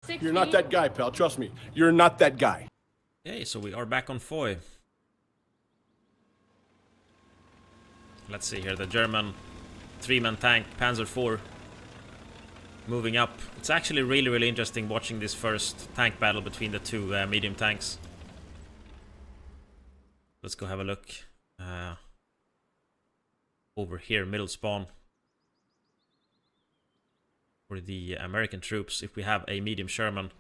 You're not that guy, pal. Trust me. You're not that guy. Okay, so we are back on Foy. Let's see here, the German 3-man tank, Panzer IV, moving up. It's actually really interesting watching this first tank battle between the two medium tanks. Let's go have a look. Over here, middle spawn. For the American troops, if we have a medium Sherman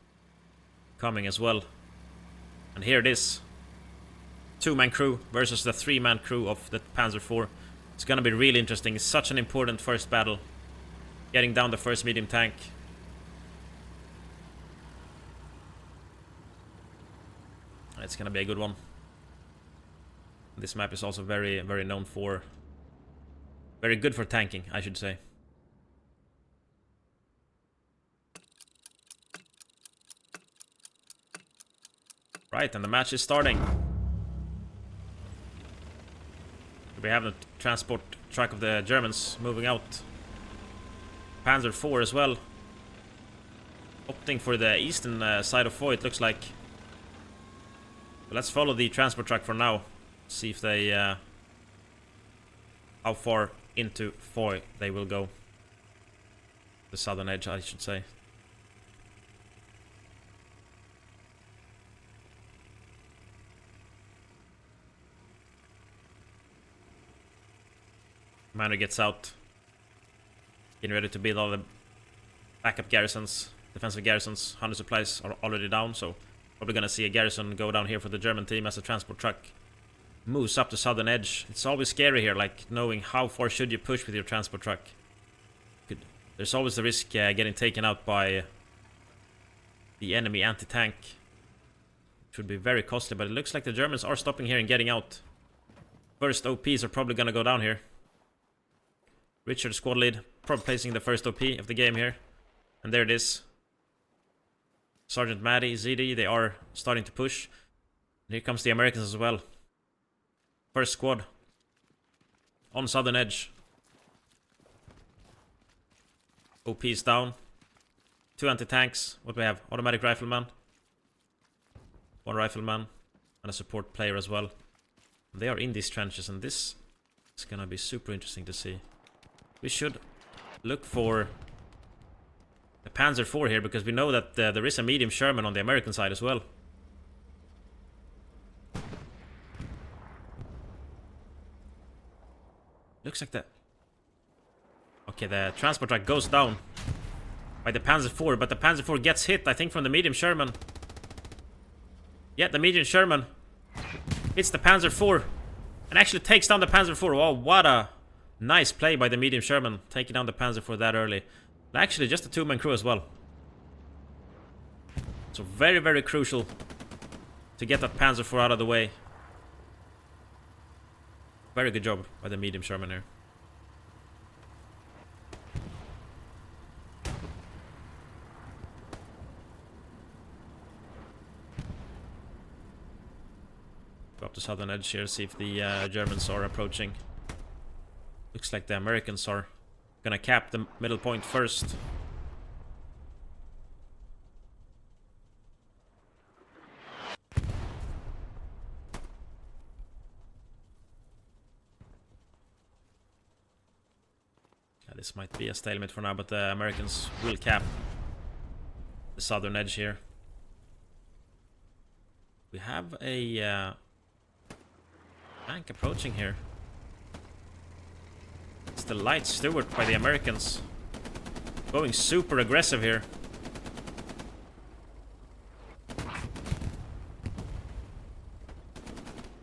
coming as well. And here it is. 2-man crew versus the 3-man crew of the Panzer IV. It's gonna be really interesting. It's such an important first battle. Getting down the first medium tank. It's gonna be a good one. This map is also very known for... very good for tanking, I should say. Right, and the match is starting. We have the transport truck of the Germans moving out. Panzer IV as well. Opting for the eastern side of Foy, it looks like. But let's follow the transport truck for now. See if they... how far into Foy they will go. The southern edge, I should say. Commander gets out. Getting ready to build all the backup garrisons. Defensive garrisons. 100 supplies are already down, so probably gonna see a garrison go down here for the German team as the transport truck moves up the southern edge. It's always scary here, like knowing how far should you push with your transport truck. There's always the risk getting taken out by the enemy anti-tank. It would be very costly, but it looks like the Germans are stopping here and getting out. First OPs are probably gonna go down here. Richard, squad lead, probably placing the first OP of the game here. And there it is. Sergeant Maddie, ZD, they are starting to push. And here comes the Americans as well. First squad. On southern edge. OPs down. 2 anti-tanks. What do we have? Automatic rifleman. 1 rifleman. And a support player as well. They are in these trenches, and this is gonna be super interesting to see. We should look for the Panzer IV here, because we know that there is a medium Sherman on the American side as well. Looks like that. Okay, the transport truck goes down by the Panzer IV, but the Panzer IV gets hit, I think, from the medium Sherman. Yeah, the medium Sherman hits the Panzer IV and actually takes down the Panzer IV. Oh, what a nice play by the medium Sherman, taking down the Panzer IV that early. Actually, just a 2-man crew as well. So very crucial to get that Panzer IV out of the way. Very good job by the medium Sherman here. Go up the southern edge here, see if the Germans are approaching. Looks like the Americans are gonna cap the middle point first. Yeah, this might be a stalemate for now, but the Americans will cap the southern edge here. We have a tank approaching here. It's the light Stewart by the Americans. Going super aggressive here.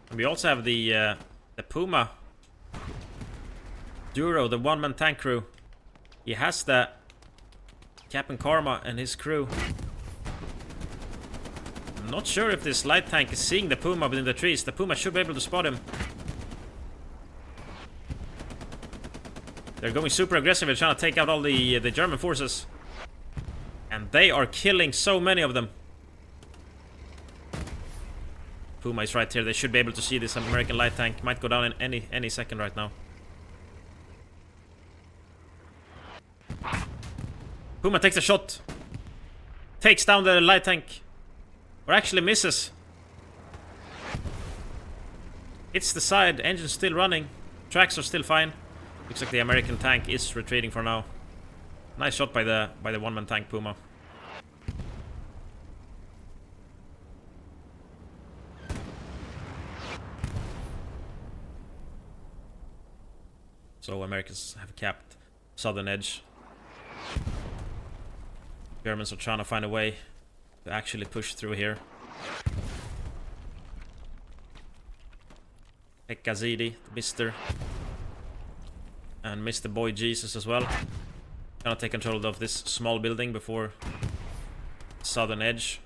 And we also have the Puma Duro, the 1-man tank crew. He has the Captain Karma and his crew. I'm not sure if this light tank is seeing the Puma within the trees. The Puma should be able to spot him. They're going super aggressive. They're trying to take out all the German forces. And they are killing so many of them. Puma is right here. They should be able to see this American light tank. Might go down in any second right now. Puma takes a shot. takes down the light tank. Or actually misses. Hits the side, engine's still running. Tracks are still fine. Looks like the American tank is retreating for now. Nice shot by the one-man tank Puma. So Americans have capped southern edge. Germans are trying to find a way to actually push through here. Ekazidi, Mr. And Mr. Boy Jesus as well. Trying to take control of this small building before southern edge.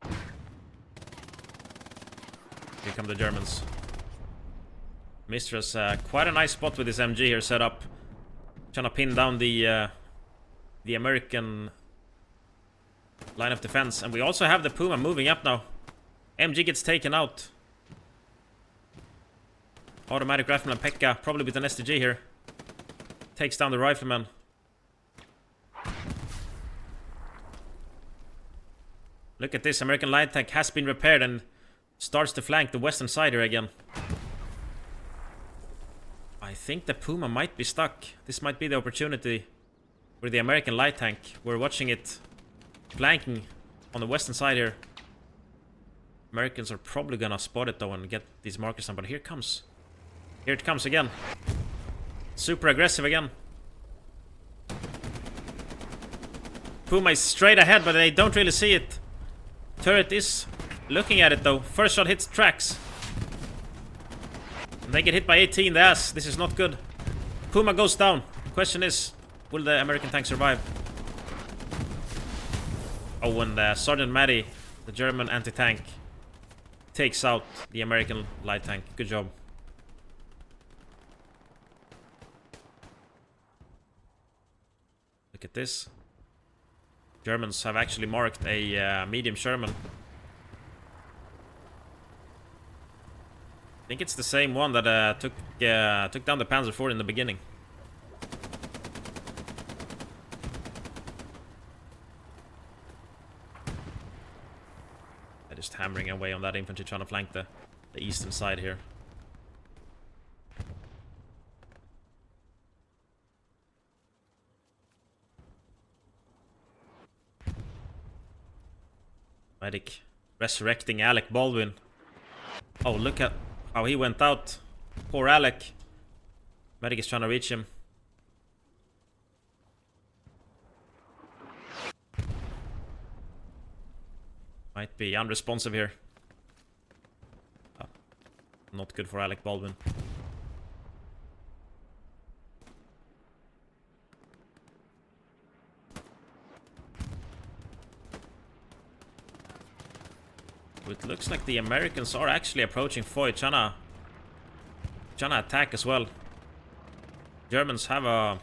Here come the Germans. Mr. has quite a nice spot with his MG here set up. Trying to pin down the American line of defense. And we also have the Puma moving up now. MG gets taken out. Automatic rifleman Pekka, probably with an STG here. Takes down the rifleman. Look at this, American light tank has been repaired and starts to flank the western side here again. I think the Puma might be stuck. This might be the opportunity for the American light tank. We're watching it flanking on the western side here. Americans are probably gonna spot it though and get these markers down, but here it comes. Here it comes again. Super aggressive again. Puma is straight ahead, but they don't really see it. Turret is looking at it though. First shot hits tracks. And they get hit by 18 in the ass. This is not good. Puma goes down. The question is, will the American tank survive? Oh, and Sergeant Matty, the German anti-tank, takes out the American light tank. Good job. Look at this. Germans have actually marked a medium Sherman. I think it's the same one that took down the Panzer IV in the beginning. They're just hammering away on that infantry, trying to flank the eastern side here. Medic resurrecting Alec Baldwin. Oh, look at how he went out. Poor Alec. Medic is trying to reach him. Might be unresponsive here. Oh, not good for Alec Baldwin. It looks like the Americans are actually approaching Foy, trying to attack as well. Germans have a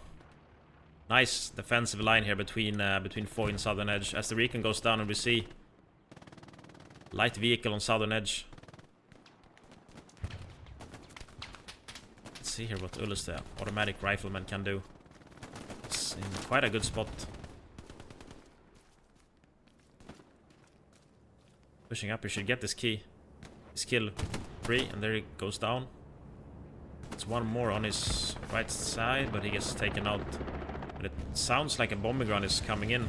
nice defensive line here between Foy and southern edge. As the recon goes down and we see light vehicle on southern edge. Let's see here what Ullus, the automatic rifleman, can do. It's in quite a good spot. Pushing up, he should get this key. His kill free, and there he goes down. There's one more on his right side, but he gets taken out. But it sounds like a bombing run is coming in.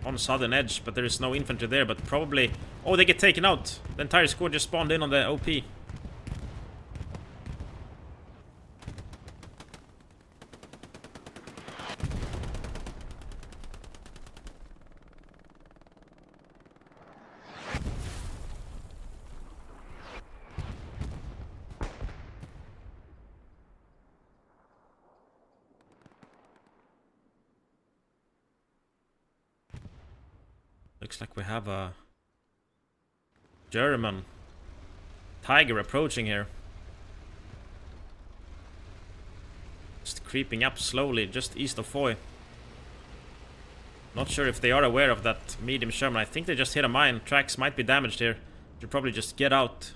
On southern edge, but there is no infantry there, but probably... Oh, they get taken out! The entire squad just spawned in on the OP. Looks like we have a German Tiger approaching here. Just creeping up slowly, just east of Foy. Not sure if they are aware of that medium Sherman. I think they just hit a mine. Tracks might be damaged here. Should probably just get out.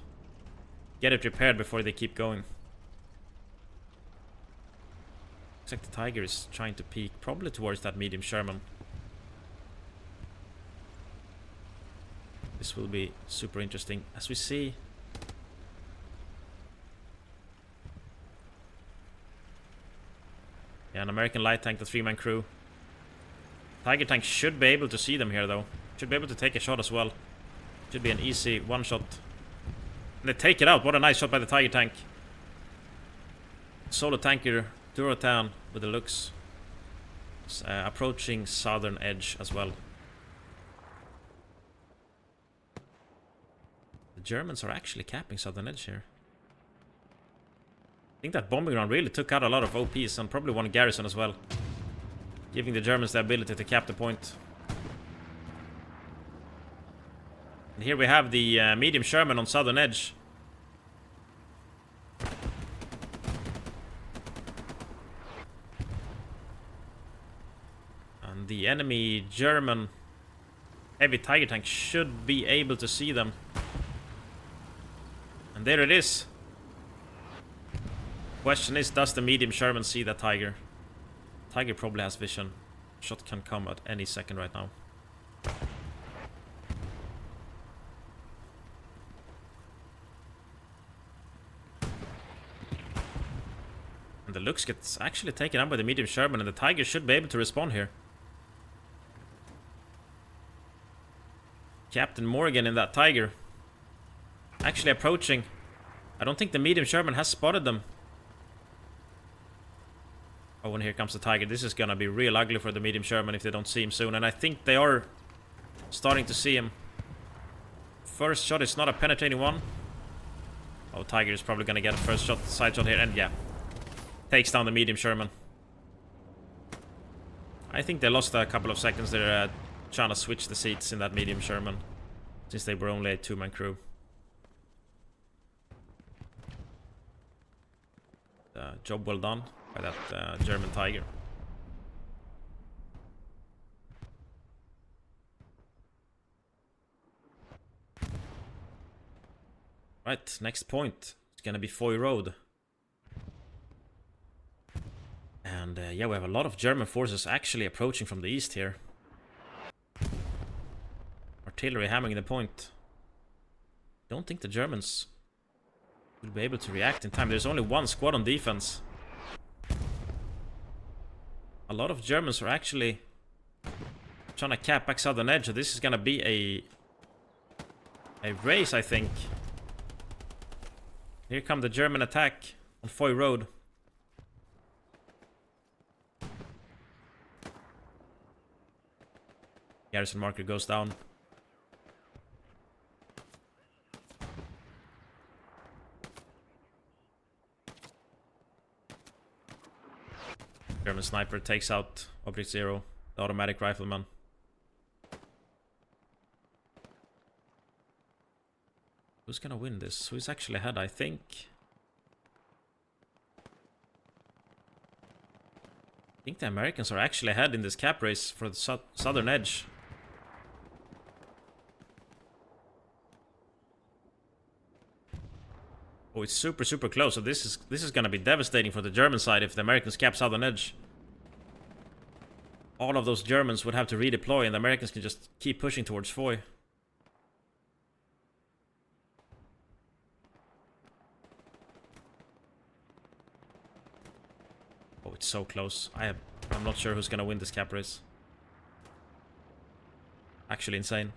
Get it repaired before they keep going. Looks like the Tiger is trying to peek probably towards that medium Sherman. This will be super interesting as we see. Yeah, an American light tank, the 3-man crew. Tiger tank should be able to see them here though. Should be able to take a shot as well. Should be an easy one shot. And they take it out. What a nice shot by the Tiger tank. Solo tanker Durotan with the looks. Approaching southern edge as well. The Germans are actually capping southern edge here. I think that bombing run really took out a lot of OPs and probably one garrison as well. Giving the Germans the ability to cap the point. And here we have the medium Sherman on southern edge. And the enemy German heavy Tiger tank should be able to see them. And there it is. Question is, does the medium Sherman see that Tiger? Tiger probably has vision. Shot can come at any second right now. And the looks gets actually taken up by the medium Sherman, and the Tiger should be able to respond here. Captain Morgan in that Tiger. Actually approaching. I don't think the medium Sherman has spotted them. Oh, and here comes the Tiger. This is gonna be real ugly for the medium Sherman if they don't see him soon. And I think they are starting to see him. First shot is not a penetrating one. Oh, Tiger is probably gonna get a first shot, side shot here, and yeah. Takes down the medium Sherman. I think they lost a couple of seconds. They're trying to switch the seats in that medium Sherman, since they were only a 2-man crew. Job well done by that German Tiger. Right, next point. It's gonna be Foy Road. And yeah, we have a lot of German forces actually approaching from the east here. Artillery hammering the point. Don't think the Germans will be able to react in time. There's only one squad on defense. A lot of Germans are actually trying to cap back southern edge. So this is gonna be a race, I think. Here come the German attack on Foy Road. Garrison marker goes down. German sniper takes out Object Zero, the automatic rifleman. Who's gonna win this? Who's actually ahead? I think the Americans are actually ahead in this cap race for the southern edge. Oh, it's super close. So this is gonna be devastating for the German side if the Americans cap southern edge. All of those Germans would have to redeploy, and the Americans can just keep pushing towards Foy. Oh, it's so close. I'm not sure who's gonna win this cap race. Actually insane.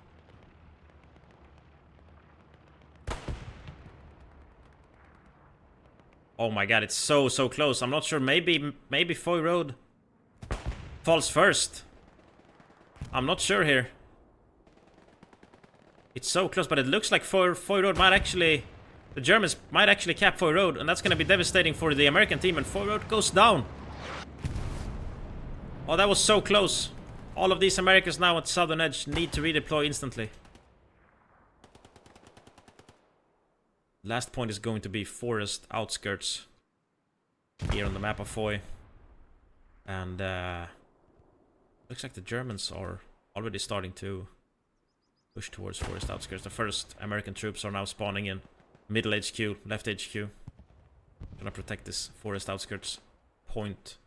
Oh my god, it's so close. I'm not sure. Maybe Foy Road falls first. I'm not sure here. It's so close, but it looks like Foy Road might actually... The Germans might actually cap Foy Road, and that's gonna be devastating for the American team, and Foy Road goes down. Oh, that was so close. All of these Americans now at southern edge need to redeploy instantly. Last point is going to be forest outskirts here on the map of Foy. And looks like the Germans are already starting to push towards forest outskirts. The first American troops are now spawning in middle HQ, left HQ. Gonna protect this forest outskirts point.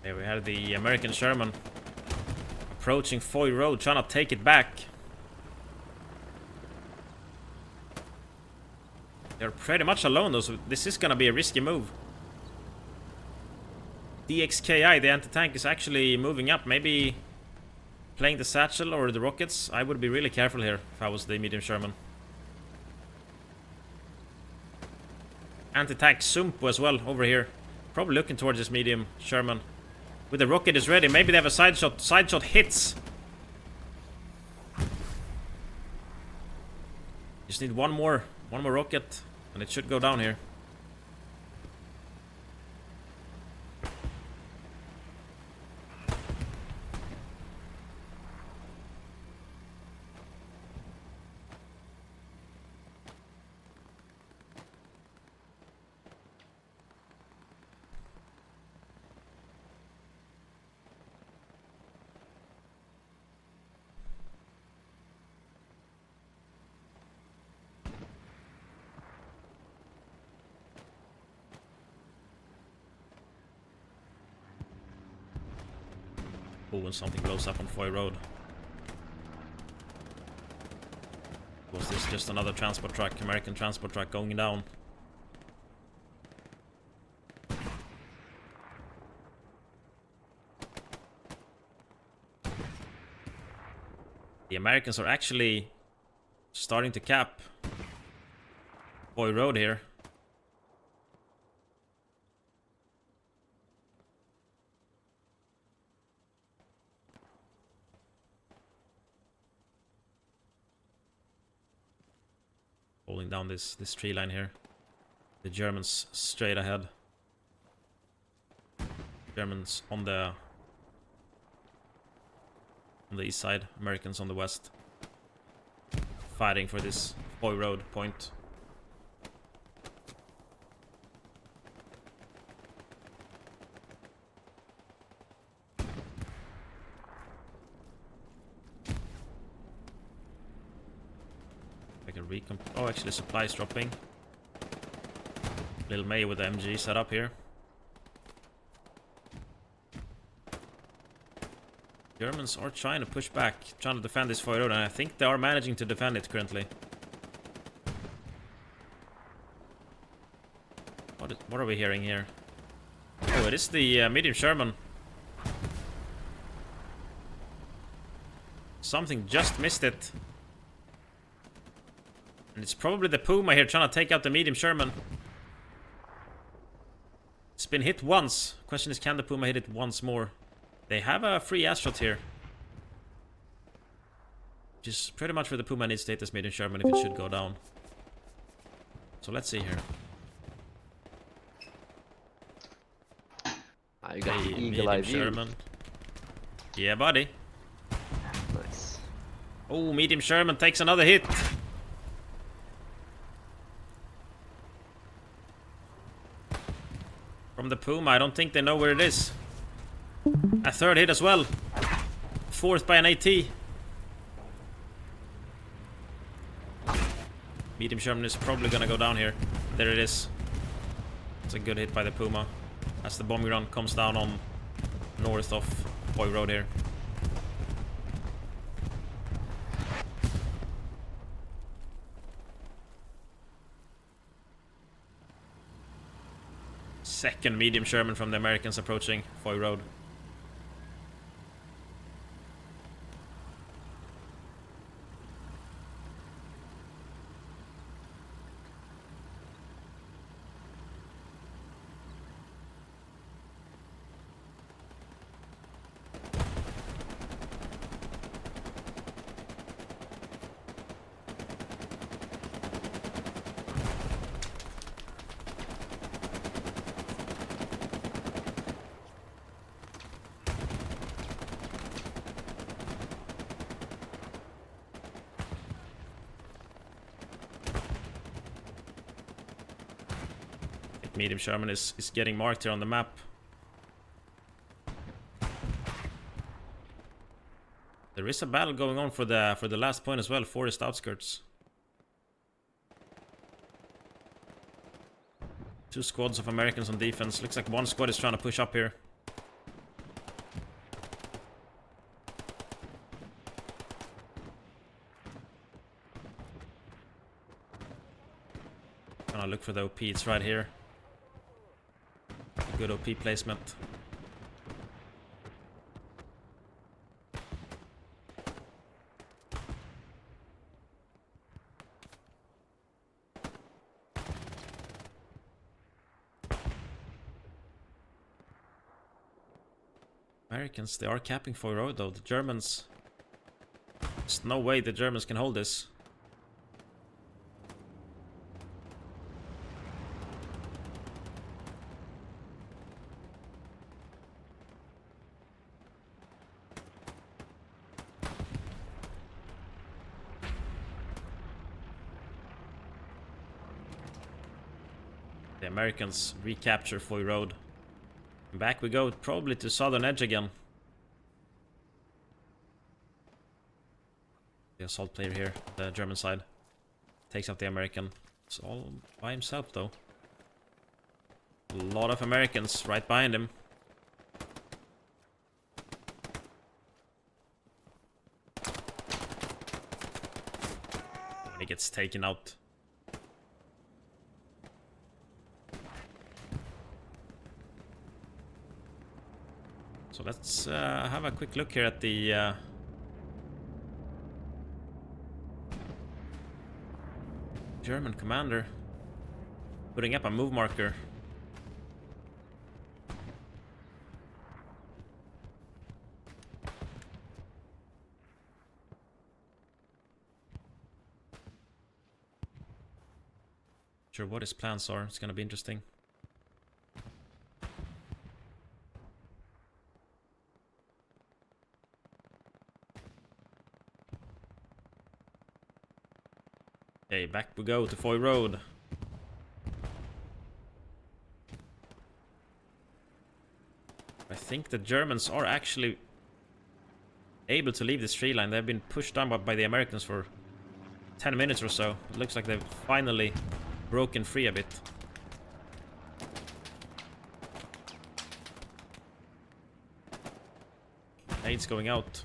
There we have the American Sherman approaching Foy Road, trying to take it back. They're pretty much alone though, so this is gonna be a risky move. DXKI, the anti-tank, is actually moving up. Maybe playing the satchel or the rockets. I would be really careful here if I was the medium Sherman. Anti-tank Sumpo as well over here. Probably looking towards this medium Sherman. With the rocket is ready. Maybe they have a side shot. Side shot hits. Just need one more rocket, and it should go down here. Oh, when something blows up on Foy Road. Was this just another transport truck, American transport truck going down? The Americans are actually starting to cap Foy Road here. Holding down this tree line here. The Germans straight ahead. Germans on the east side, Americans on the west. Fighting for this Foy Road point. Oh, actually supplies dropping. Little May with the MG set up here. Germans are trying to push back, trying to defend this Foy Road, and I think they are managing to defend it currently. What are we hearing here? Oh, it is the medium Sherman. Something just missed it. And it's probably the Puma here trying to take out the medium Sherman. It's been hit once. Question is, can the Puma hit it once more? They have a free ass shot here. Which is pretty much where the Puma needs to hit this medium Sherman if it should go down. So let's see here. You got the Hey, eagle eye view. Sherman. Yeah, buddy. Nice. Oh, medium Sherman takes another hit. From the Puma, I don't think they know where it is. A third hit as well. Fourth by an AT. Medium Sherman is probably gonna go down here. There it is. It's a good hit by the Puma. As the bombing run comes down on north of Foy Road here. Second medium Sherman from the Americans approaching Foy Road. Medium Sherman is getting marked here on the map. There is a battle going on for the last point as well, forest outskirts. Two squads of Americans on defense. Looks like one squad is trying to push up here. look for the OP. It's right here. Good OP placement. Americans, they are capping Foy Road though. The Germans... There's no way the Germans can hold this. The Americans recapture Foy Road. Back we go, probably to southern edge again. The assault player here, the German side. Takes out the American. It's all by himself though. A lot of Americans right behind him. He gets taken out. So let's have a quick look here at the German commander putting up a move marker. Sure what his plans are. It's gonna be interesting. Okay, back we go to Foy Road. I think the Germans are actually able to leave this tree line. They've been pushed down by the Americans for 10 minutes or so. It looks like they've finally broken free a bit. Aids going out.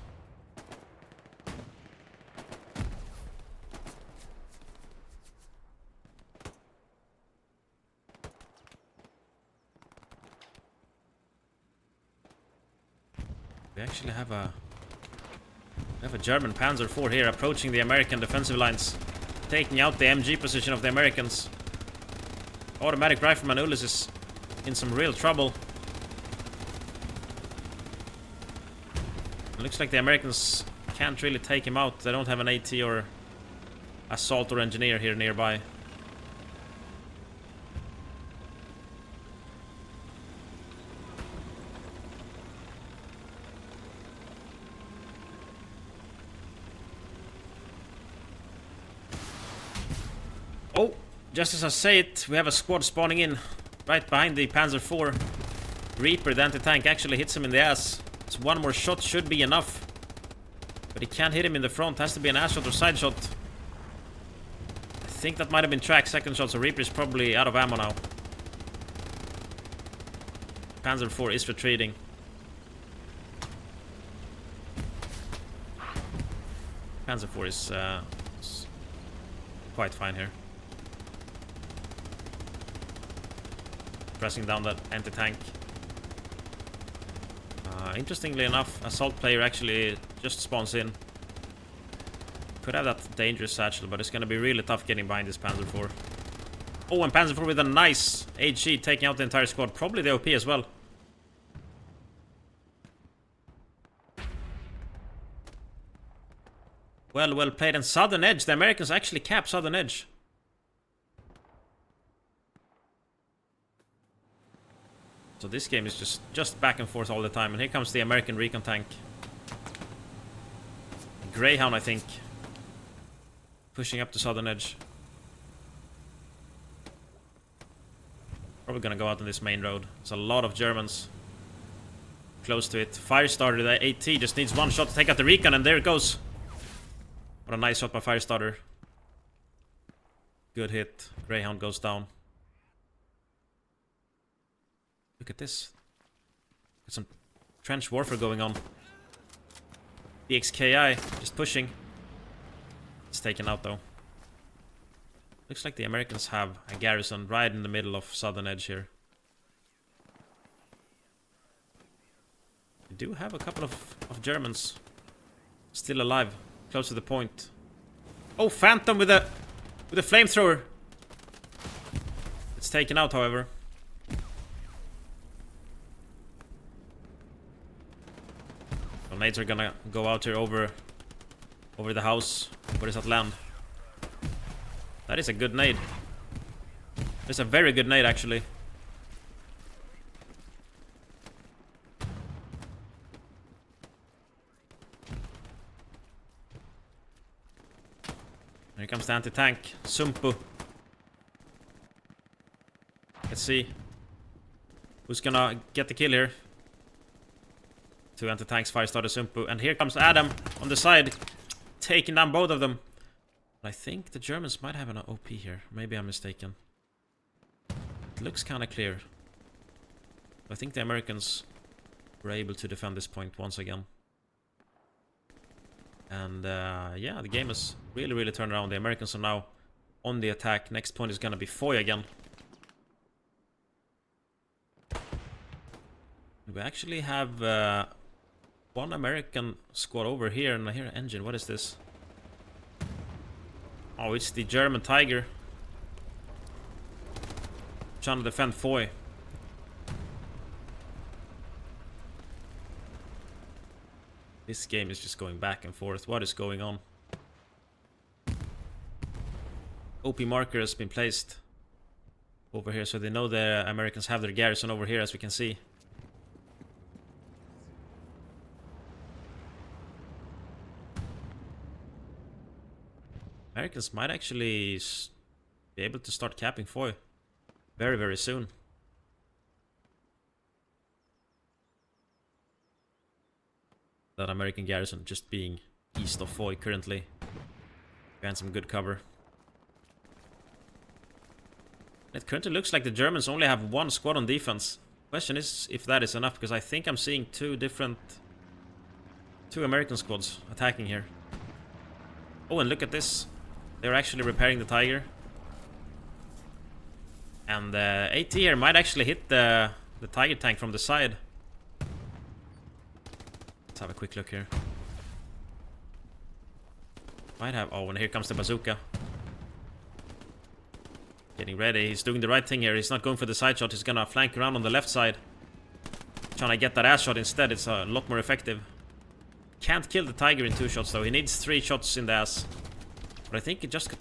We actually have a German Panzer IV here approaching the American defensive lines, taking out the MG position of the Americans. Automatic rifleman Ullis is in some real trouble. It looks like the Americans can't really take him out. They don't have an AT or assault or engineer here nearby. Oh, just as I say it, we have a squad spawning in right behind the Panzer IV. Reaper, the anti-tank, actually hits him in the ass. So one more shot should be enough. But he can't hit him in the front. Has to be an ass shot or side shot. I think that might have been tracked. Second shot, so Reaper is probably out of ammo now. Panzer IV is retreating. Panzer IV is quite fine here. Pressing down that anti-tank. Interestingly enough, assault player actually just spawns in. Could have that dangerous satchel, but it's gonna be really tough getting behind this Panzer IV. Oh, and Panzer IV with a nice HG taking out the entire squad. Probably the OP as well. Well played. And Southern Edge. The Americans actually cap Southern Edge. So this game is just back and forth all the time. And here comes the American recon tank. Greyhound, I think. Pushing up the Southern Edge. Probably gonna go out on this main road. There's a lot of Germans close to it. Firestarter, the AT, just needs one shot to take out the recon, and there it goes. What a nice shot by Firestarter. Good hit. Greyhound goes down. Look at this. Got some trench warfare going on. The XKI just pushing. It's taken out though. Looks like the Americans have a garrison right in the middle of southern edge here. We do have a couple of Germans still alive, close to the point. Oh, Phantom with a flamethrower. It's taken out, however. Grenades are gonna go out here over the house. Where does that land? That is a good nade. It's a very good nade, actually. Here comes the anti-tank. Sumpu. Let's see who's gonna get the kill here. Two anti-tanks, Firestarter, Sumpu. And here comes Adam on the side, taking down both of them. I think the Germans might have an OP here. Maybe I'm mistaken. It looks kind of clear. I think the Americans were able to defend this point once again. And yeah, the game has really turned around. The Americans are now on the attack. Next point is gonna be Foy again. We actually have one American squad over here, and I hear an engine. What is this? Oh, it's the German Tiger trying to defend Foy. This game is just going back and forth. What is going on? OP marker has been placed over here, so they know the Americans have their garrison over here, as we can see. Americans might actually be able to start capping Foy very soon. That American garrison just being east of Foy currently. Behind some good cover. It currently looks like the Germans only have one squad on defense. Question is if that is enough, because I think I'm seeing two American squads attacking here. Oh, and look at this. They're actually repairing the Tiger. And the AT here might actually hit the Tiger tank from the side. Let's have a quick look here. Might have... Oh, and here comes the bazooka. Getting ready. He's doing the right thing here. He's not going for the side shot. He's gonna flank around on the left side. Trying to get that ass shot instead. It's a lot more effective. Can't kill the Tiger in 2 shots though. He needs 3 shots in the ass. But I think it just got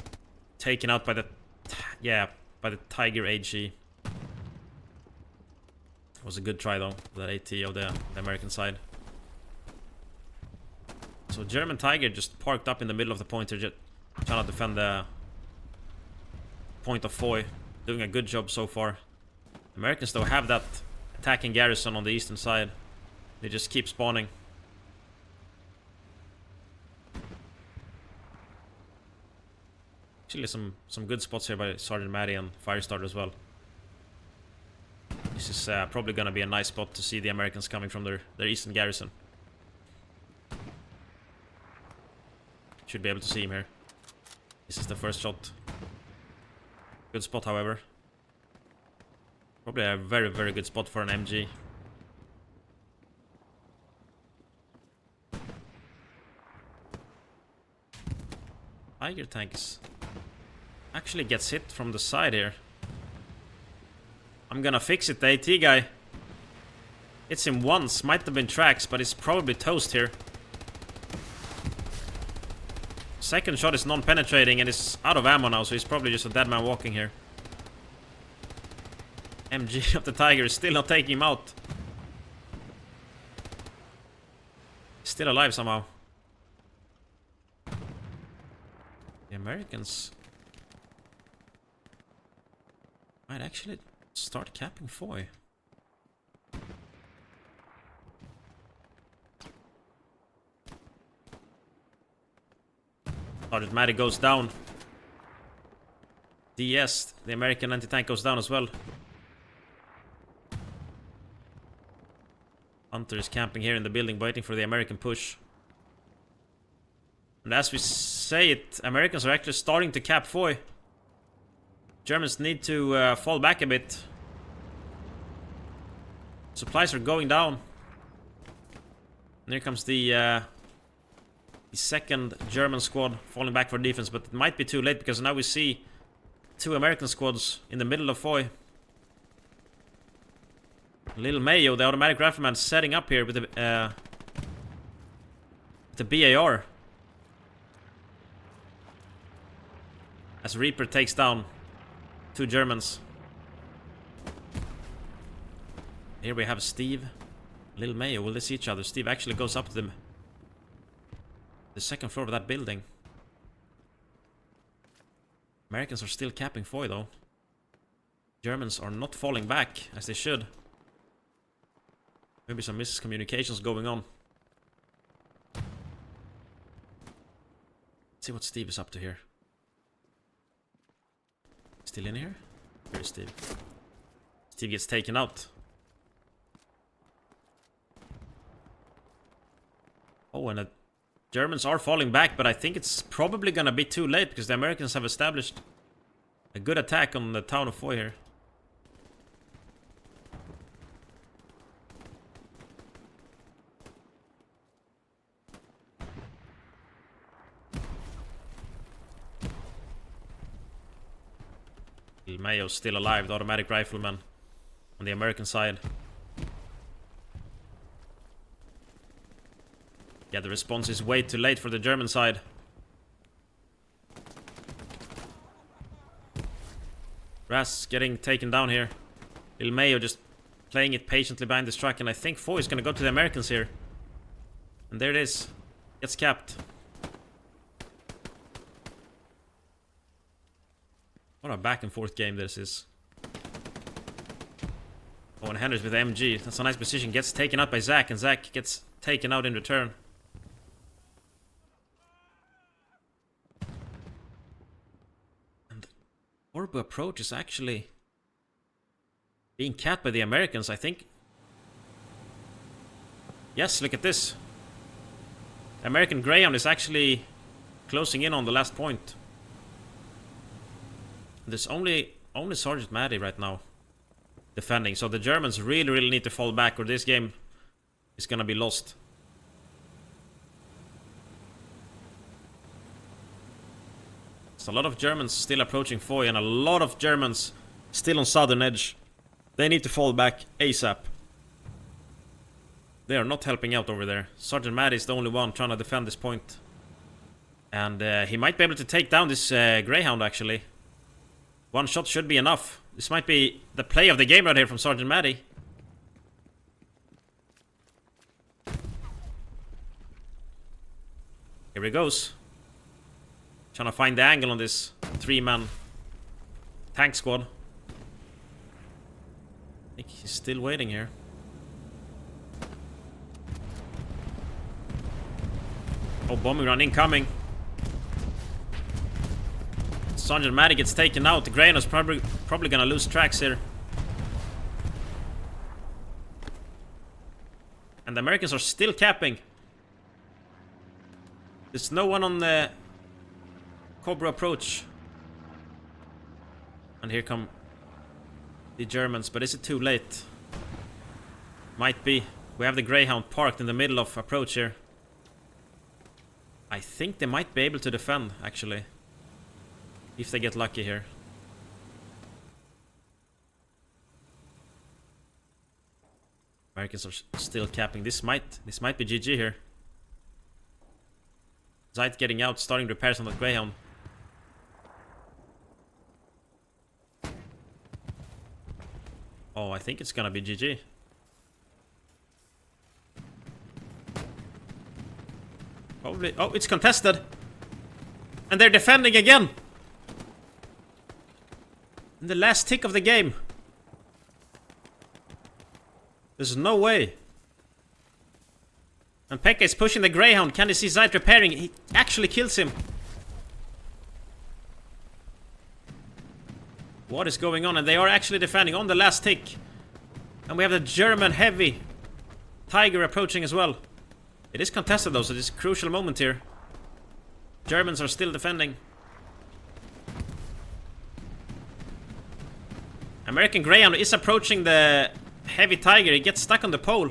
taken out by the... Yeah, by the Tiger AG. It was a good try though, that AT of the American side. So German Tiger just parked up in the middle of the point here, just trying to defend the point of Foy. Doing a good job so far. Americans though have that attacking garrison on the eastern side. They just keep spawning. Actually some good spots here by Sergeant Matty and Firestarter as well. This is probably gonna be a nice spot to see the Americans coming from their eastern garrison. Should be able to see him here. This is the first shot. Good spot, however. Probably a very good spot for an MG. Tiger tanks actually gets hit from the side here. I'm gonna fix it, the AT guy. Hits him once, might have been tracks, but it's probably toast here. Second shot is non-penetrating and is out of ammo now, so he's probably just a dead man walking here. MG of the Tiger is still not taking him out. Still alive somehow. The Americans might actually start capping Foy. Sergeant Matty goes down. DS, the American anti-tank, goes down as well. Hunter is camping here in the building, waiting for the American push. And as we say it, Americans are actually starting to cap Foy. Germans need to fall back a bit. Supplies are going down. And here comes the second German squad falling back for defense, but it might be too late because now we see 2 American squads in the middle of Foy. Little Mayo, the automatic rifleman, setting up here with the BAR. As Reaper takes down 2 Germans. Here we have Steve, Little Mayo. Will they see each other? Steve actually goes up to them. The second floor of that building. Americans are still capping Foy though. Germans are not falling back as they should. Maybe some miscommunications going on. Let's see what Steve is up to here. Still in here? Where is Steve? Steve gets taken out. Oh, and the Germans are falling back, but I think it's probably gonna be too late because the Americans have established a good attack on the town of Foy here. Mayo's still alive, the automatic rifleman on the American side. Yeah, the response is way too late for the German side. Ras getting taken down here. Little Mayo just playing it patiently behind this truck, and I think Foy is gonna go to the Americans here. And there it is. Gets capped. What a back and forth game this is. Oh, and Henry's with the MG. That's a nice position. Gets taken out by Zach, and Zach gets taken out in return. And Orbu approach is actually being capped by the Americans, I think. Yes, look at this. The American Greyhound is actually closing in on the last point. There's only Sergeant Maddie right now defending, so the Germans really need to fall back or this game is gonna be lost. There's a lot of Germans still approaching Foy and a lot of Germans still on southern edge. They need to fall back ASAP. They are not helping out over there. Sergeant Maddie is the only one trying to defend this point. And he might be able to take down this Greyhound actually. One shot should be enough. This might be the play of the game right here from Sergeant Maddie. Here he goes. Trying to find the angle on this 3-man tank squad. I think he's still waiting here. Oh, bombing run incoming. Sergeant Maddie gets taken out. The Greyhound is probably gonna lose tracks here. And the Americans are still capping. There's no one on the Cobra approach. And here come the Germans, but is it too late? Might be. We have the Greyhound parked in the middle of approach here. I think they might be able to defend, actually. If they get lucky here. Americans are still capping. This might be GG here. Zeit getting out, starting repairs on the Greyhound. Oh, I think it's gonna be GG. Probably. Oh, it's contested. And they're defending again. In the last tick of the game. There's no way. And Pekka is pushing the Greyhound. Can you see Zeit repairing? He actually kills him. What is going on? And they are actually defending on the last tick. And we have the German heavy Tiger approaching as well. It is contested though, so this is a crucial moment here. Germans are still defending. American Greyhound is approaching the heavy Tiger. He gets stuck on the pole.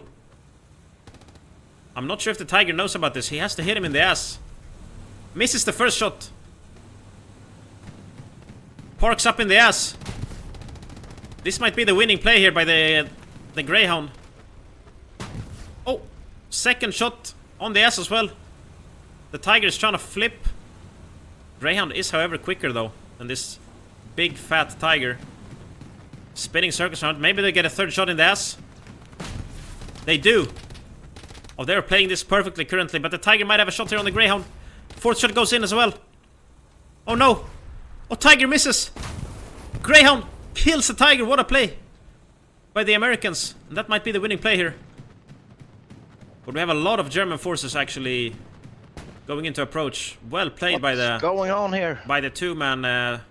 I'm not sure if the Tiger knows about this. He has to hit him in the ass. Misses the first shot. Parks up in the ass. This might be the winning play here by the Greyhound. Oh, second shot on the ass as well. The Tiger is trying to flip. Greyhound is, however, quicker though than this big fat Tiger. Spinning circles around. Maybe they get a third shot in the ass. They do. Oh, they're playing this perfectly currently, but the Tiger might have a shot here on the Greyhound. Fourth shot goes in as well. Oh no. Oh, Tiger misses. Greyhound kills the Tiger. What a play by the Americans. And that might be the winning play here. But we have a lot of German forces actually going into approach. Well played by the... What's going on here? By the two-man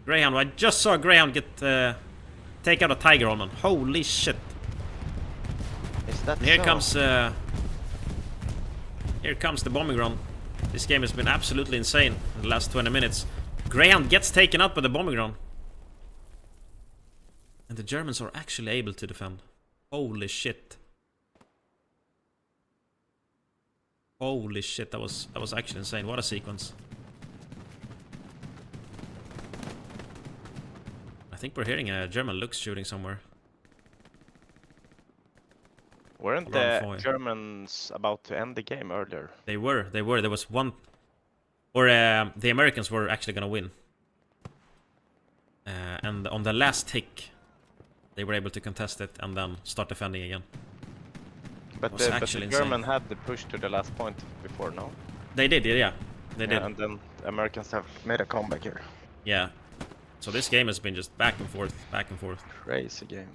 Greyhound. I just saw a Greyhound get... take out a Tiger on him. Holy shit. Is that Here so? comes... here comes the bombing run. This game has been absolutely insane in the last 20 minutes. Greyhound gets taken out by the bombing run. And the Germans are actually able to defend. Holy shit. Holy shit, that was actually insane. What a sequence. I think we're hearing a German Lux shooting somewhere. Weren't Around the Foy. Germans about to end the game earlier? They were. There was one... Or the Americans were actually gonna win. And on the last tick, they were able to contest it and then start defending again. But Was the actually German had the push to the last point before, no? They did, yeah. They did. And then the Americans have made a comeback here. Yeah. So this game has been just back and forth, back and forth. Crazy game.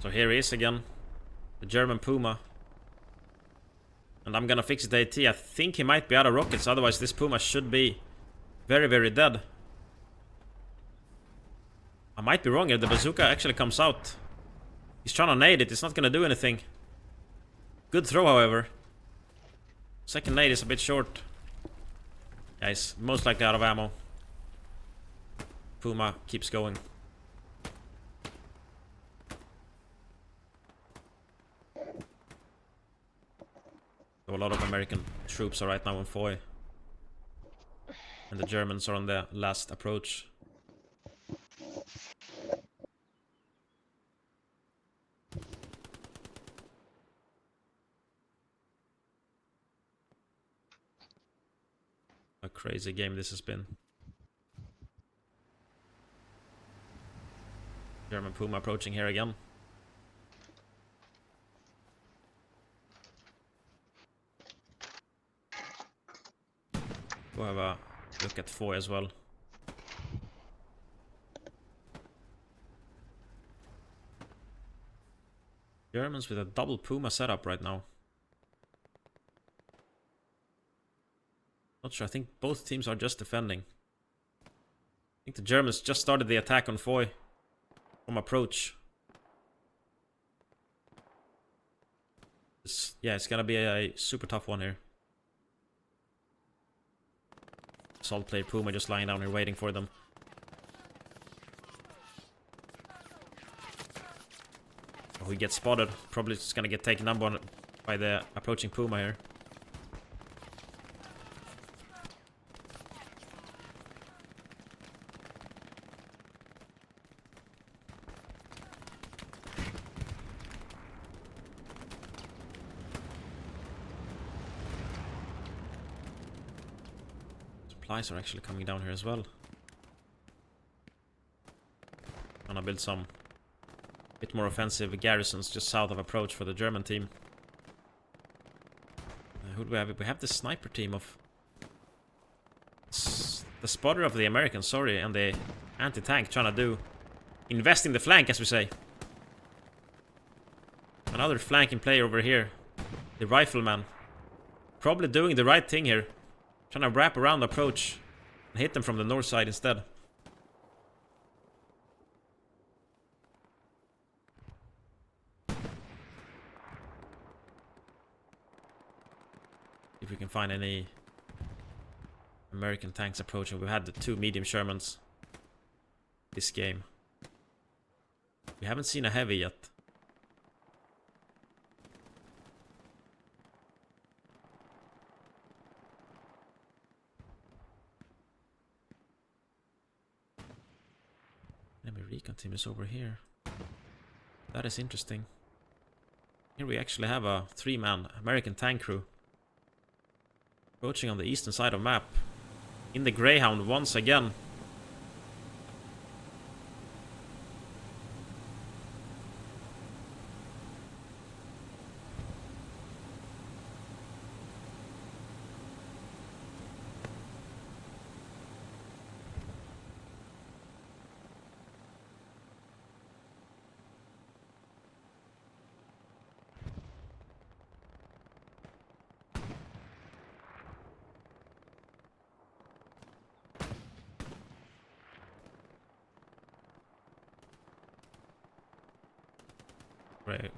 So here he is again. The German Puma. And I'm gonna fix the AT. I think he might be out of rockets, otherwise this Puma should be very, very dead. I might be wrong here. The bazooka actually comes out. He's trying to nade it. It's not gonna do anything. Good throw, however. Second nade is a bit short. Yeah, he's most likely out of ammo. Puma keeps going. So a lot of American troops are right now in Foy. And the Germans are on the last approach. A crazy game this has been. German Puma approaching here again. We'll have a look at Foy as well. Germans with a double Puma setup right now. Not sure, I think both teams are just defending. I think the Germans just started the attack on Foy from approach. Yeah, it's gonna be a super tough one here. Salt player Puma just lying down here waiting for them. Oh, he gets spotted. Probably just gonna get taken up on by the approaching Puma here. Supplies are actually coming down here as well. Gonna build some bit more offensive garrisons just south of approach for the German team. Who do we have? We have the sniper team of the spotter of the Americans, sorry, and the anti-tank trying to invest in the flank, as we say. Another flanking player over here, the rifleman, probably doing the right thing here. Trying to wrap around the approach and hit them from the north side instead. we can find any American tanks approaching. We've had the 2 medium Shermans this game. We haven't seen a heavy yet. Enemy recon team is over here. That is interesting. Here we actually have a 3-man American tank crew approaching on the eastern side of map. In the Greyhound once again.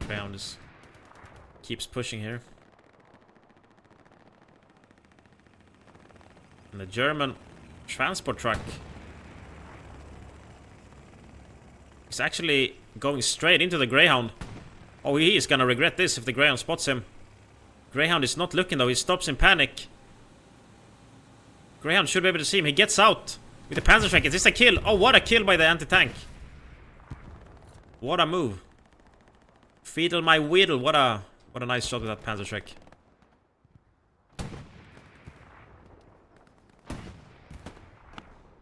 Greyhound is keeps pushing here. And the German transport truck is actually going straight into the Greyhound. Oh, he is gonna regret this if the Greyhound spots him. Greyhound is not looking though, he stops in panic. Greyhound should be able to see him. He gets out with the Panzerschreck. Is this a kill? Oh, what a kill by the anti-tank. What a move. Fiddle my whittle. What a nice shot with that Panzerschreck.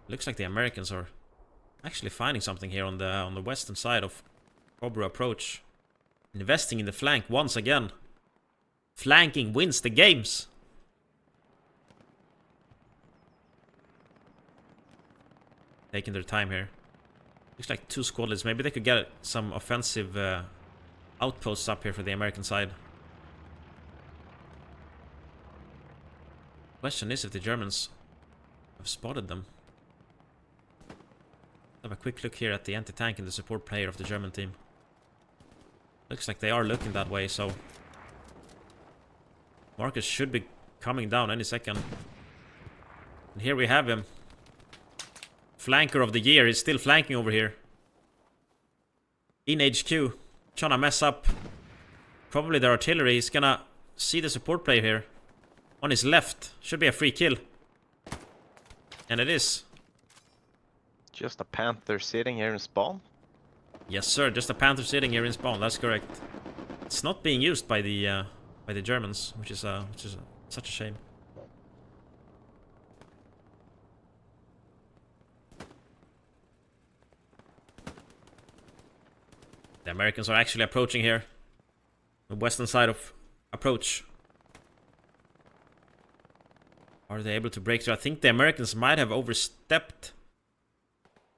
Looks like the Americans are actually finding something here on the western side of Cobra approach. Investing in the flank once again. Flanking wins the games. Taking their time here. Looks like 2 squadlets. Maybe they could get some offensive outposts up here for the American side. Question is if the Germans have spotted them. Have a quick look here at the anti-tank and the support player of the German team. Looks like they are looking that way, so Marcus should be coming down any second. And here we have him. Flanker of the year. He's still flanking over here. In HQ. Trying to mess up probably their artillery. He's gonna see the support player here. On his left. Should be a free kill. And it is. Just a Panther sitting here in spawn? Yes sir, just a Panther sitting here in spawn, that's correct. It's not being used by the Germans, which is such a shame. The Americans are actually approaching here. The western side of approach. Are they able to break through? I think the Americans might have overstepped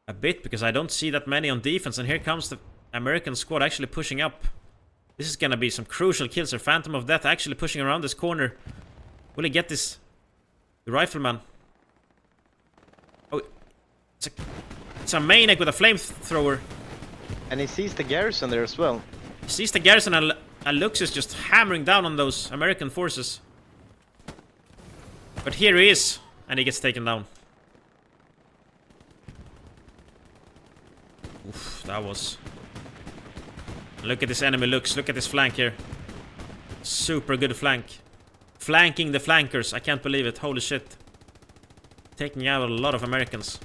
a bit because I don't see that many on defense. And here comes the American squad actually pushing up. This is gonna be some crucial kills. Their Phantom of Death actually pushing around this corner. Will he get this? The rifleman. Oh, it's a maniac with a flamethrower. And he sees the garrison there as well. He sees the garrison and Lux is just hammering down on those American forces. But here he is, and he gets taken down. Oof, that was... Look at this enemy Lux, look at this flank here. Super good flank. Flanking the flankers, I can't believe it, holy shit. Taking out a lot of Americans.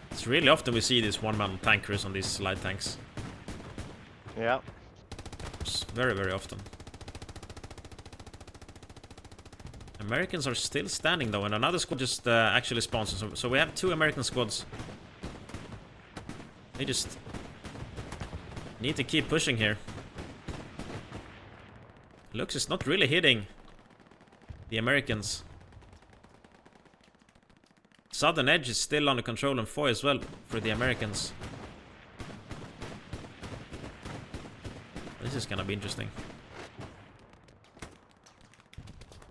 It's really often we see these one-man tankers on these light tanks. Yeah. It's very, very often. Americans are still standing though, and another squad just actually spawns. So we have 2 American squads. They just need to keep pushing here. Looks is not really hitting the Americans. Southern edge is still under control on Foy as well for the Americans. This is gonna be interesting.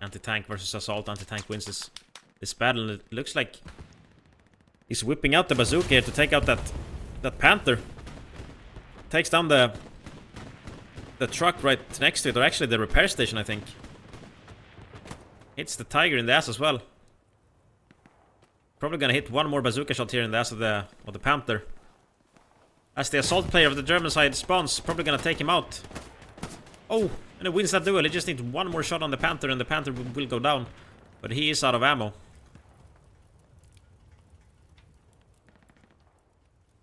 Anti-tank versus assault. Anti-tank wins this battle, and it looks like he's whipping out the bazooka here to take out that Panther. Takes down the the truck right next to it, or actually the repair station, I think. Hits the Tiger in the ass as well. Probably gonna hit one more bazooka shot here in the ass of the Panther. As the assault player of the German side spawns, probably gonna take him out. Oh, and it wins that duel. He just needs one more shot on the Panther and the Panther will go down. But he is out of ammo.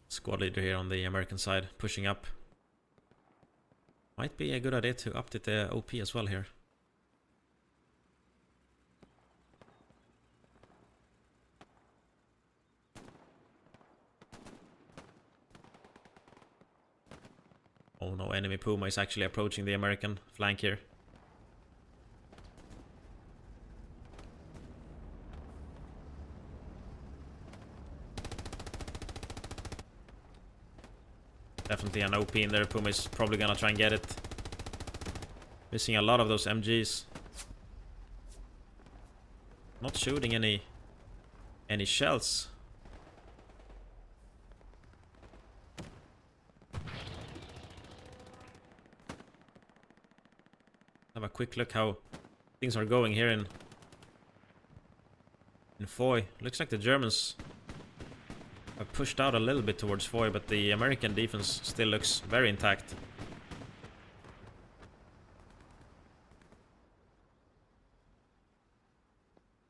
Squad leader here on the American side, pushing up. Might be a good idea to update the OP as well here. Oh no, enemy Puma is actually approaching the American flank here. Definitely an OP in there. Puma is probably gonna try and get it. Missing a lot of those MGs. Not shooting any shells. Have a quick look how things are going here in Foy. Looks like the Germans have pushed out a little bit towards Foy, but the American defense still looks very intact.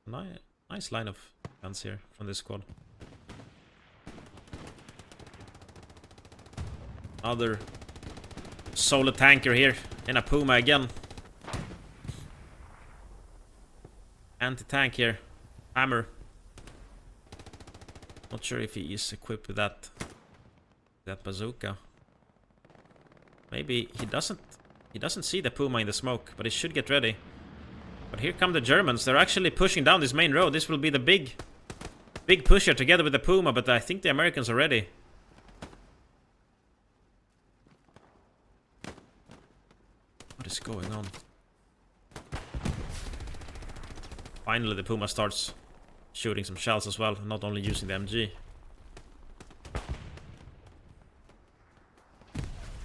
Nice line of guns here from this squad. Another solo tanker here in a Puma again. Anti-tank here. Hammer. Not sure if he is equipped with that bazooka. Maybe he doesn't see the Puma in the smoke, but he should get ready. But here come the Germans. They're actually pushing down this main road. This will be the big push here together with the Puma, but I think the Americans are ready. What is going on? Finally the Puma starts shooting some shells as well, not only using the MG.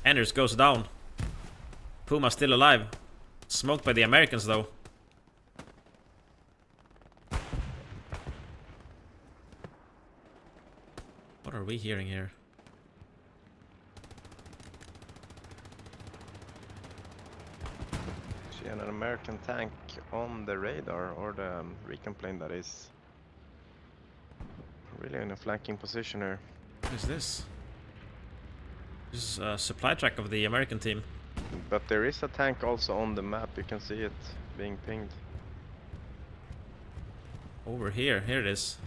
Anders goes down. Puma still alive. Smoked by the Americans though. What are we hearing here? See an American tank on the radar, or the recon plane that is really in a flanking position here. What is this? This is a supply track of the American team. But there is a tank also on the map, you can see it being pinged. Over here, here it is.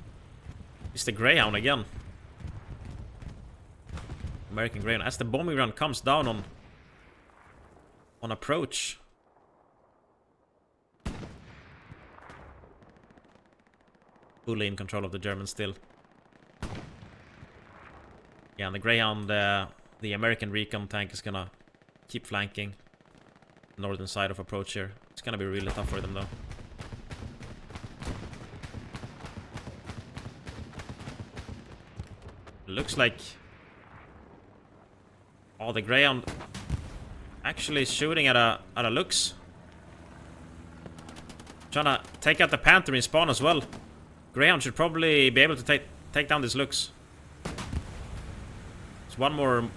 It's the Greyhound again. American Greyhound. As the bombing run comes down on approach. Fully in control of the Germans still. Yeah, and the Greyhound, the American recon tank is gonna keep flanking northern side of approach here. It's gonna be really tough for them though. Looks like the Greyhound actually is shooting at a Lux. Trying to take out the Panther in spawn as well. Greyhound should probably be able to take down this Lux. It's one more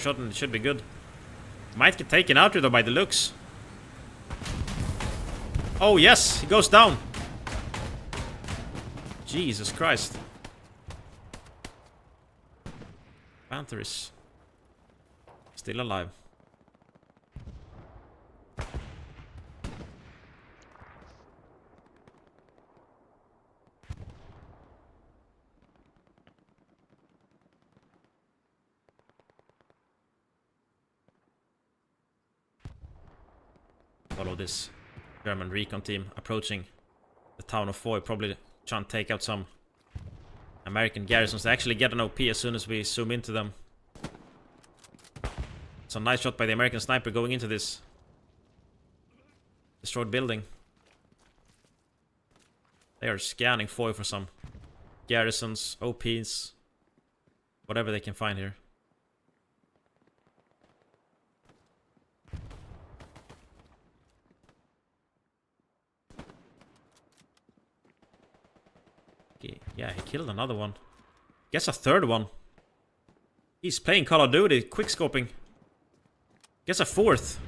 shot and it should be good. Might get taken out though by the Lux. Oh yes, he goes down. Jesus Christ. Panther is still alive. Follow this German recon team approaching the town of Foy, probably trying to take out some American garrisons. They actually get an OP as soon as we zoom into them. It's a nice shot by the American sniper going into this destroyed building. They are scanning Foy for some garrisons, OPs, whatever they can find here. Yeah, he killed another one. Guess a third one. He's playing Call of Duty, quick scoping. Guess a fourth.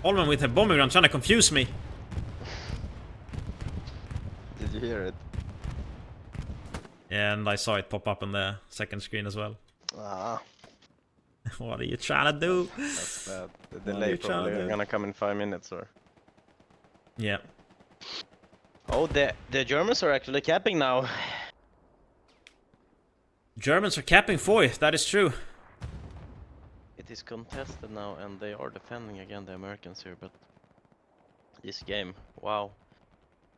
Allman with a bombing run trying to confuse me. Did you hear it? Yeah, and I saw it pop up on the second screen as well. Ah, What are you trying to do? that's bad. The What are delay you trying to probably do? gonna come in 5 minutes or... Yeah. Oh, the Germans are actually capping now. Germans are capping Foy, that is true. It is contested now, and they are defending again, the Americans here, but this game, wow.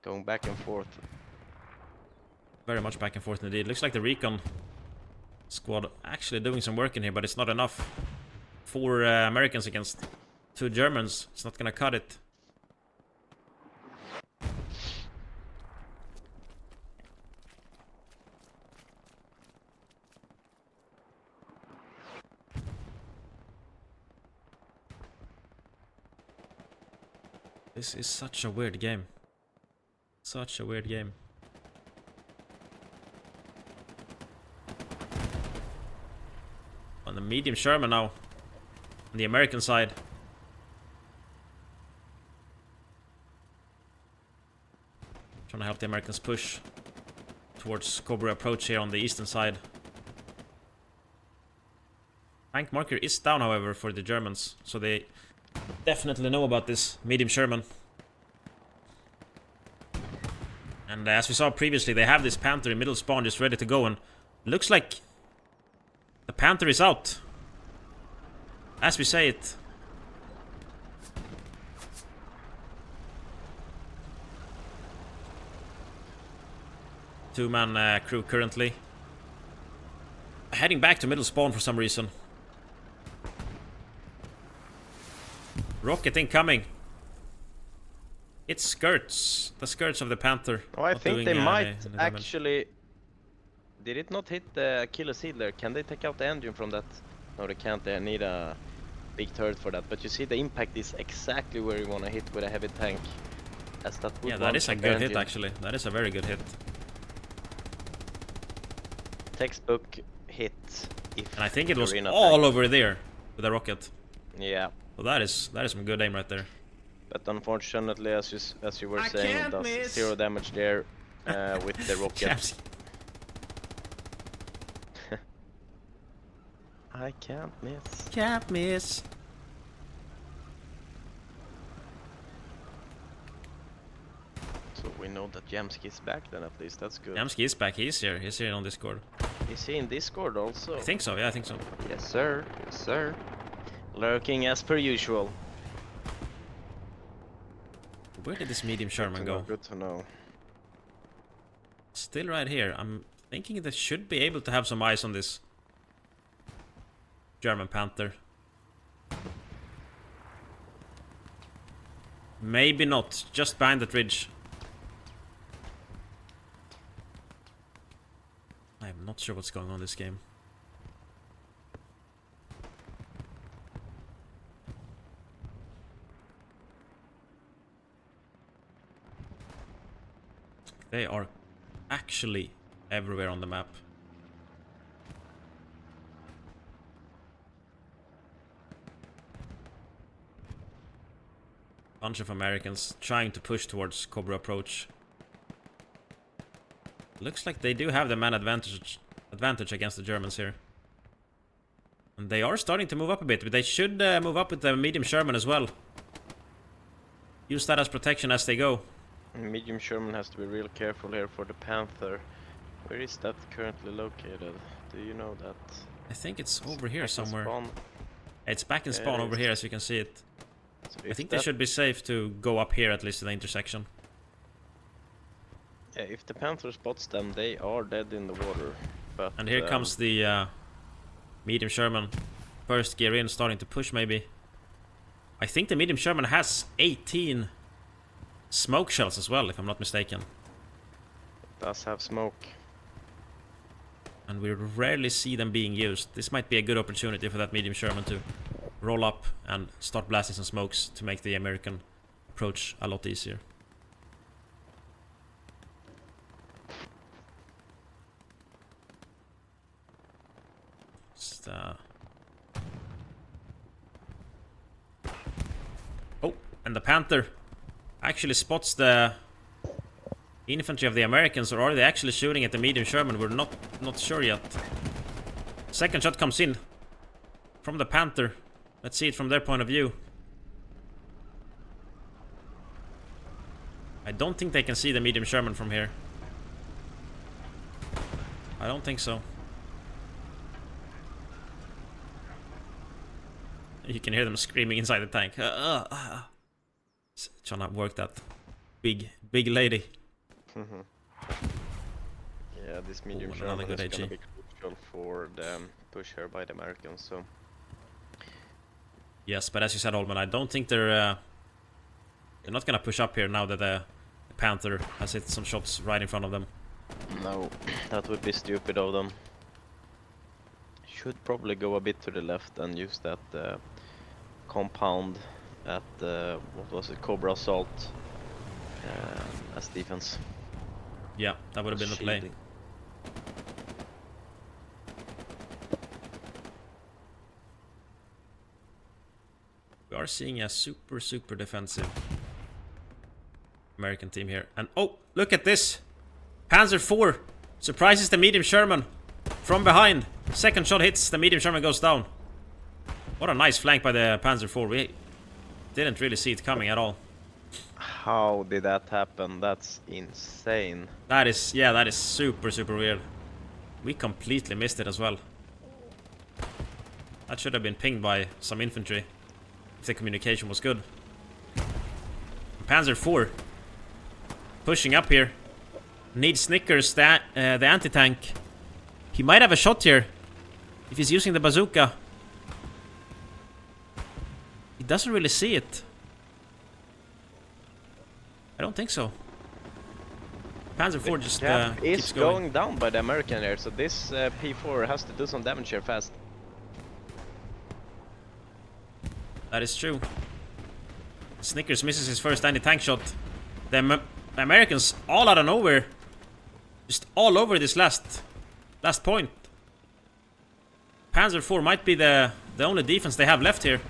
Going back and forth. Very much back and forth indeed. Looks like the recon squad actually doing some work in here, but it's not enough. 4 Americans against 2 Germans. It's not gonna cut it. This is such a weird game. Such a weird game. On the medium Sherman now. On the American side. Trying to help the Americans push towards Cobra approach here on the eastern side. Tank marker is down, however, for the Germans, so they definitely know about this medium Sherman. And as we saw previously, they have this Panther in middle spawn just ready to go, and looks like the Panther is out. As we say it. Two-man crew currently. Heading back to middle spawn for some reason. Rocket incoming. It skirts. The skirts of the Panther. Oh, I Not think doing, they might any damage. actually... Did it not hit the Achilles heel there? Can they take out the engine from that? No, they can't. They need a big turret for that. But you see, the impact is exactly where you want to hit with a heavy tank. As that would Yeah, that is a one-shot the good hit engine. actually. That is a very good hit. Textbook hit. If And I think it was you're in a all tank. over there with the rocket. Yeah. So that is some good aim right there. But unfortunately, as you were saying, it does 0 damage there with the rocket. James. I can't miss. Can't miss. So we know that Jamski is back then, at least. That's good. Jamski is back. He's here. He's here on Discord. Is he in Discord also? I think so. Yeah, I think so. Yes, sir. Yes, sir. Lurking as per usual. Where did this medium Sherman go? Good to know. Still right here. I'm thinking they should be able to have some eyes on this German Panther. Maybe not. Just behind that ridge. I'm not sure what's going on this game. They are actually everywhere on the map. Bunch of Americans trying to push towards Cobra approach. Looks like they do have the man advantage against the Germans here. And they are starting to move up a bit, but they should move up with the medium Sherman as well. Use that as protection as they go. Medium Sherman has to be real careful here for the Panther. Where is that currently located? Do you know that? I think it's over here Back in somewhere. spawn. It's back in Yeah, spawn it over is. here as you can see it. So I if think they that- should be safe to go up here at least to the intersection. Yeah, if the Panther spots them, they are dead in the water. But And here comes the medium Sherman. First gear in, starting to push maybe. I think the medium Sherman has 18 smoke shells as well, if I'm not mistaken. does have smoke. And we rarely see them being used. This might be a good opportunity for that medium Sherman to roll up and start blasting some smokes to make the American approach a lot easier. Just, oh, and the Panther actually spots the infantry of the Americans, or are they actually shooting at the medium Sherman? We're not sure yet. Second shot comes in from the Panther. Let's see it from their point of view. I don't think they can see the medium Sherman from here. I don't think so. You can hear them screaming inside the tank. Trying to work that big lady. Yeah, this medium Sherman is gonna be crucial for the push here by the Americans, so... Yes, but as you said, Holman, I don't think they're not gonna push up here now that the Panther has hit some shots right in front of them. No, that would be stupid of them. Should probably go a bit to the left and use that compound at what was it, Cobra Assault as defense. Yeah, that would have been the play. Shielding. We are seeing a super defensive American team here. And oh, look at this! Panzer IV surprises the medium Sherman from behind. Second shot hits, the medium Sherman goes down. What a nice flank by the Panzer IV. We didn't really see it coming at all. How did that happen? That's insane. That is, yeah, that is super weird. We completely missed it as well. That should have been pinged by some infantry if the communication was good. Panzer IV pushing up here. Needs Snickers, the anti-tank. He might have a shot here if he's using the bazooka. He doesn't really see it. I don't think so. Panzer IV just keeps going down by the American here, so this P4 has to do some damage here fast. That is true. Snickers misses his first anti-tank shot. The Americans all out of nowhere, just all over this last point. Panzer IV might be the only defense they have left here.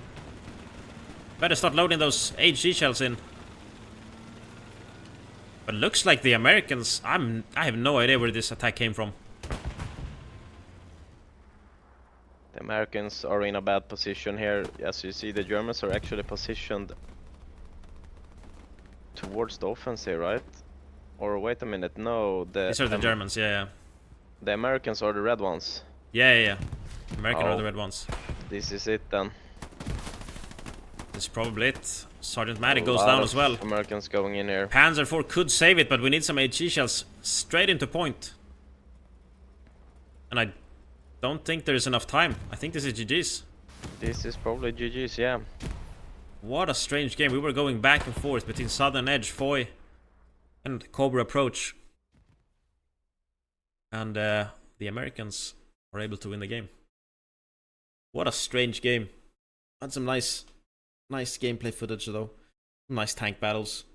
Better start loading those HG shells in. But looks like the Americans, I have no idea where this attack came from. The Americans are in a bad position here. As you see, the Germans are actually positioned towards the offensive, right? Or wait a minute, no, these are the Germans, yeah. The Americans are the red ones. Yeah. American are the red ones. This is it then. This is probably it. Sergeant Matty goes down as well. Americans going in here. Panzer IV could save it, but we need some HE shells straight into point. And I don't think there's enough time. I think this is GG's. This is probably GG's, yeah. What a strange game. We were going back and forth between Southern Edge, Foy, and Cobra Approach. And the Americans are able to win the game. What a strange game. Had some nice gameplay footage though. Nice tank battles.